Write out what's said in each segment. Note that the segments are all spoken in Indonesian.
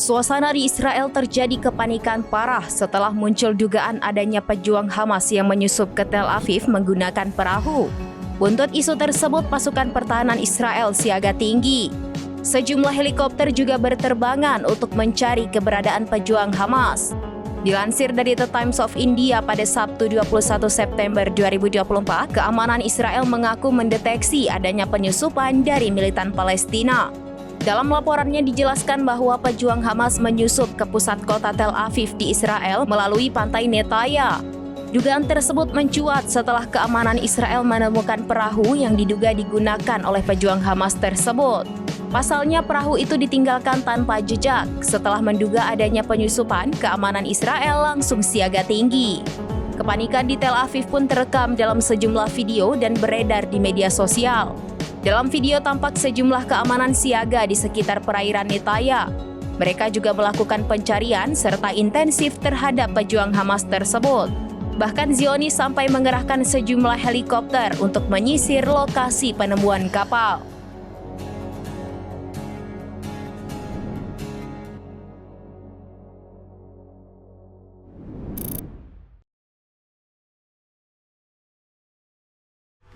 Suasana di Israel terjadi kepanikan parah setelah muncul dugaan adanya pejuang Hamas yang menyusup ke Tel Aviv menggunakan perahu. Buntut isu tersebut, pasukan pertahanan Israel siaga tinggi. Sejumlah helikopter juga berterbangan untuk mencari keberadaan pejuang Hamas. Dilansir dari The Times of India pada Sabtu 21 September 2024, keamanan Israel mengaku mendeteksi adanya penyusupan dari militan Palestina. Dalam laporannya dijelaskan bahwa pejuang Hamas menyusup ke pusat kota Tel Aviv di Israel melalui pantai Netaya. Dugaan tersebut mencuat setelah keamanan Israel menemukan perahu yang diduga digunakan oleh pejuang Hamas tersebut. Pasalnya perahu itu ditinggalkan tanpa jejak. Setelah menduga adanya penyusupan, keamanan Israel langsung siaga tinggi. Kepanikan di Tel Aviv pun terekam dalam sejumlah video dan beredar di media sosial. Dalam video tampak sejumlah keamanan siaga di sekitar perairan Netaya. Mereka juga melakukan pencarian serta intensif terhadap pejuang Hamas tersebut. Bahkan Zionis sampai mengerahkan sejumlah helikopter untuk menyisir lokasi penemuan kapal.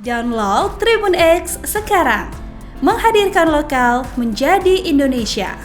Download Tribun X sekarang, menghadirkan lokal menjadi Indonesia.